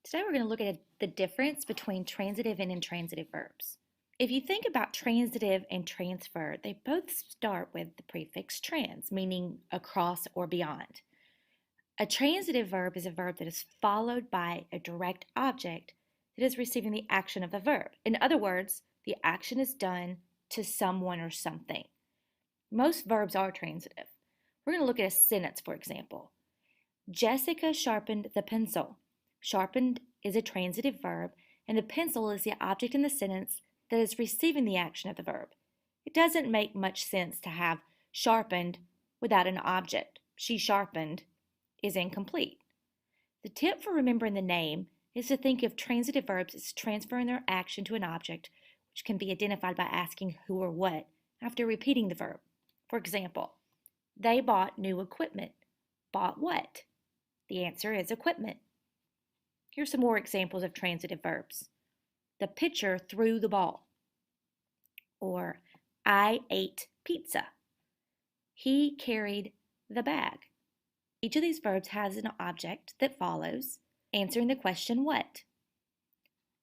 Today we're going to look at the difference between transitive and intransitive verbs. If you think about transitive and transfer, they both start with the prefix trans, meaning across or beyond. A transitive verb is a verb that is followed by a direct object that is receiving the action of the verb. In other words, the action is done to someone or something. Most verbs are transitive. We're going to look at a sentence, for example. Jessica sharpened the pencil. Sharpened is a transitive verb, and the pencil is the object in the sentence that is receiving the action of the verb. It doesn't make much sense to have sharpened without an object. She sharpened is incomplete. The tip for remembering the name is to think of transitive verbs as transferring their action to an object, which can be identified by asking who or what after repeating the verb. For example, they bought new equipment. Bought what? The answer is equipment. Here's some more examples of transitive verbs. The pitcher threw the ball. Or, I ate pizza. He carried the bag. Each of these verbs has an object that follows, answering the question what.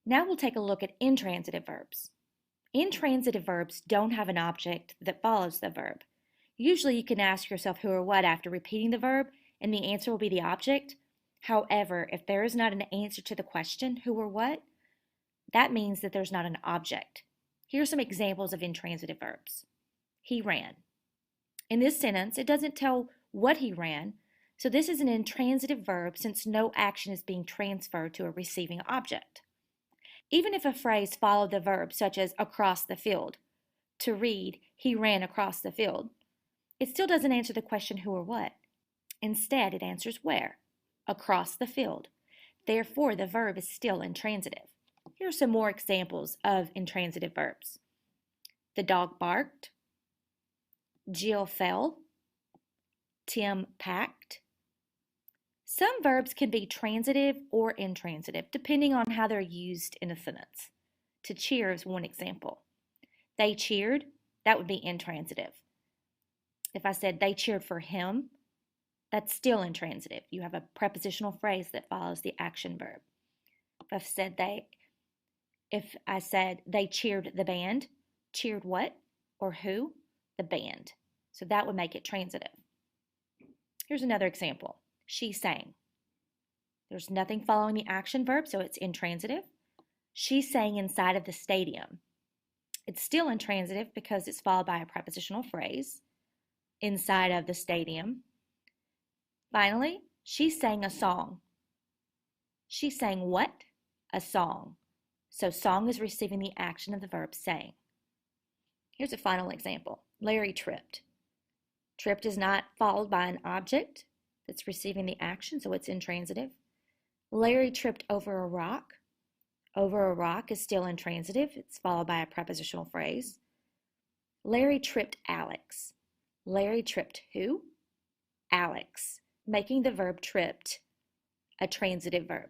Now we'll take a look at intransitive verbs. Intransitive verbs don't have an object that follows the verb. Usually you can ask yourself who or what after repeating the verb, and the answer will be the object. However, if there is not an answer to the question, who or what, that means that there's not an object. Here are some examples of intransitive verbs. He ran. In this sentence, it doesn't tell what he ran, so this is an intransitive verb since no action is being transferred to a receiving object. Even if a phrase followed the verb, such as across the field, to read, he ran across the field, it still doesn't answer the question who or what. Instead, it answers where. Across the field. Therefore, the verb is still intransitive. Here are some more examples of intransitive verbs. The dog barked. Jill fell. Tim packed. Some verbs can be transitive or intransitive, depending on how they're used in a sentence. To cheer is one example. They cheered, that would be intransitive. If I said they cheered for him, that's still intransitive. You have a prepositional phrase that follows the action verb. If I said they cheered the band, cheered what or who? The band. So that would make it transitive. Here's another example. She sang. There's nothing following the action verb, so it's intransitive. She sang inside of the stadium. It's still intransitive because it's followed by a prepositional phrase. Inside of the stadium. Finally, she sang a song. She sang what? A song. So song is receiving the action of the verb sang. Here's a final example. Larry tripped. Tripped is not followed by an object that's receiving the action, so it's intransitive. Larry tripped over a rock. Over a rock is still intransitive. It's followed by a prepositional phrase. Larry tripped Alex. Larry tripped who? Alex, making the verb tripped a transitive verb.